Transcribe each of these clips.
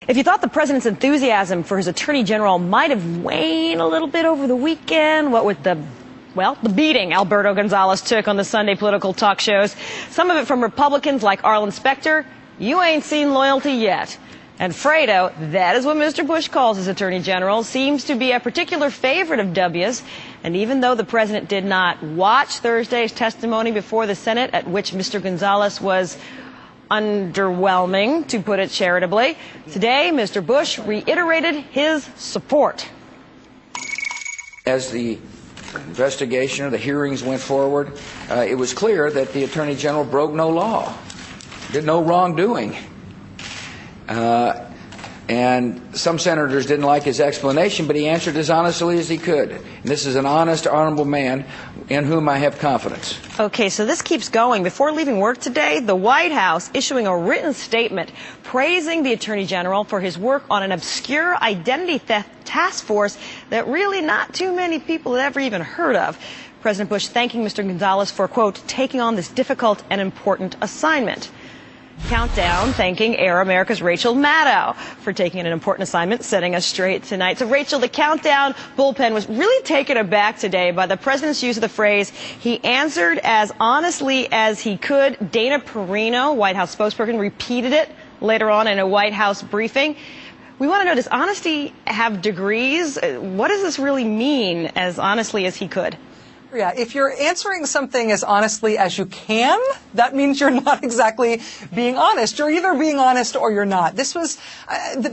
If you thought the president's enthusiasm for his attorney general might have waned a little bit over the weekend, what with the beating Alberto Gonzales took on the Sunday political talk shows, some of it from Republicans like Arlen Specter, you ain't seen loyalty yet. And Fredo, that is what Mr. Bush calls his attorney general, seems to be a particular favorite of W's. And even though the president did not watch Thursday's testimony before the Senate, at which Mr. Gonzales was underwhelming, to put it charitably, today Mr. Bush reiterated his support. As the investigation or the hearings went forward, it was clear that the Attorney General broke no law, did no wrongdoing. And some senators didn't like his explanation, but he answered as honestly as he could. And this is an honest, honorable man in whom I have confidence. Okay, so this keeps going. Before leaving work today, the White House issuing a written statement praising the Attorney General for his work on an obscure identity theft task force that really not too many people had ever even heard of. President Bush thanking Mr. Gonzales for, quote, taking on this difficult and important assignment. Countdown thanking Air America's Rachel Maddow for taking an important assignment, setting us straight tonight. So, Rachel, the countdown bullpen was really taken aback today by the president's use of the phrase, he answered as honestly as he could. Dana Perino, White House spokesperson, repeated it later on in a White House briefing. We want to know, does honesty have degrees? What does this really mean, as honestly as he could? Yeah, if you're answering something as honestly as you can, that means you're not exactly being honest. You're either being honest or you're not. This was,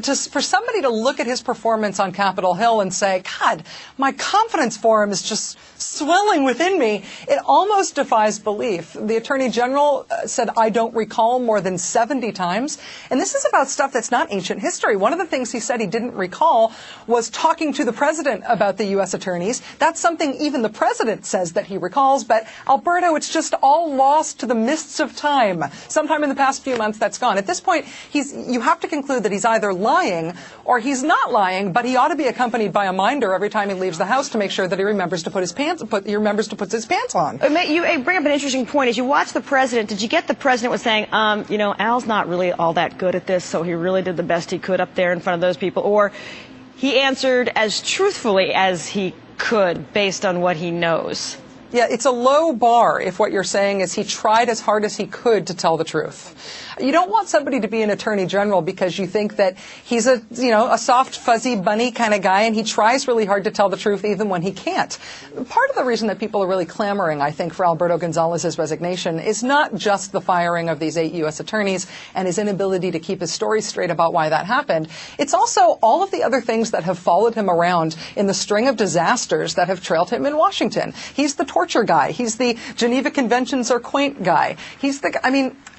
just for somebody to look at his performance on Capitol Hill and say, God, my confidence for him is just swelling within me, it almost defies belief. The Attorney General said, I don't recall, more than 70 times. And this is about stuff that's not ancient history. One of the things he said he didn't recall was talking to the president about the U.S. attorneys. That's something even the president says that he recalls, but Alberto, it's just all lost to the mists of time. Sometime in the past few months, that's gone. At this point, you have to conclude that he's either lying or he's not lying, but he ought to be accompanied by a minder every time he leaves the house to make sure that he remembers to put his pants on. You bring up an interesting point. As you watch the president, did you get the president was saying, Al's not really all that good at this, so he really did the best he could up there in front of those people, or he answered as truthfully as he could based on what he knows? Yeah, it's a low bar if what you're saying is he tried as hard as he could to tell the truth. You don't want somebody to be an attorney general because you think that he's a soft, fuzzy bunny kind of guy and he tries really hard to tell the truth even when he can't. Part of the reason that people are really clamoring, I think, for Alberto Gonzales' resignation is not just the firing of these 8 U.S. attorneys and his inability to keep his story straight about why that happened. It's also all of the other things that have followed him around in the string of disasters that have trailed him in Washington. He's the torture guy. He's the Geneva Conventions are quaint guy.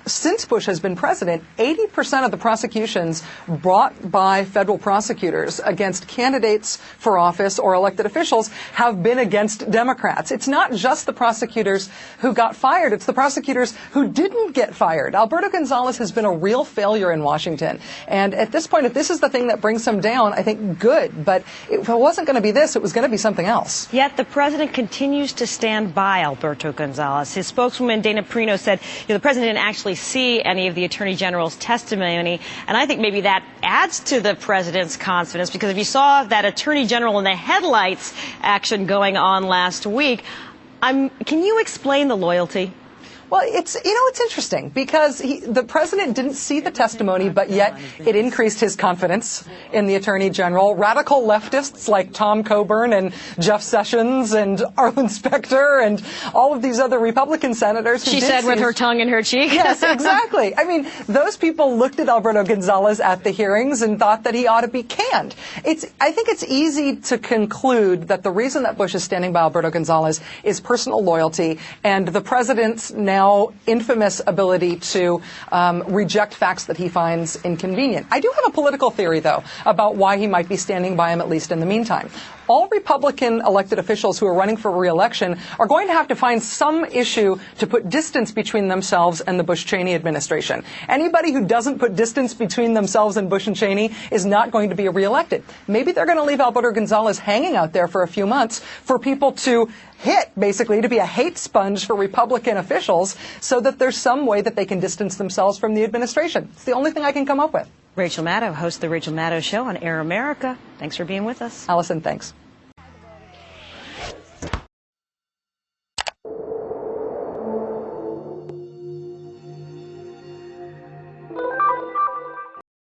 Since Bush has been president, 80% of the prosecutions brought by federal prosecutors against candidates for office or elected officials have been against Democrats. It's not just the prosecutors who got fired. It's the prosecutors who didn't get fired. Alberto Gonzales has been a real failure in Washington. And at this point, if this is the thing that brings him down, I think good. But if it wasn't going to be this, it was going to be something else. Yet the president continues to stand by Alberto Gonzales. His spokeswoman, Dana Perino, said the president didn't actually see any of the Attorney General's testimony, and I think maybe that adds to the president's confidence, because if you saw that Attorney General in the headlights action going on last week, can you explain the loyalty? Well, it's interesting because the president didn't see the testimony, but yet it increased his confidence in the attorney general. Radical leftists like Tom Coburn and Jeff Sessions and Arlen Specter and all of these other Republican senators. She said with her tongue in her cheek. Yes, exactly. I mean, those people looked at Alberto Gonzales at the hearings and thought that he ought to be canned. I think it's easy to conclude that the reason that Bush is standing by Alberto Gonzales is personal loyalty and the president's now infamous ability to reject facts that he finds inconvenient. I do have a political theory, though, about why he might be standing by him, at least in the meantime. All Republican elected officials who are running for re-election are going to have to find some issue to put distance between themselves and the Bush-Cheney administration. Anybody who doesn't put distance between themselves and Bush and Cheney is not going to be reelected. Maybe they're going to leave Alberto Gonzales hanging out there for a few months for people to hit, basically, to be a hate sponge for Republican officials so that there's some way that they can distance themselves from the administration. It's the only thing I can come up with. Rachel Maddow hosts The Rachel Maddow Show on Air America. Thanks for being with us. Allison, thanks.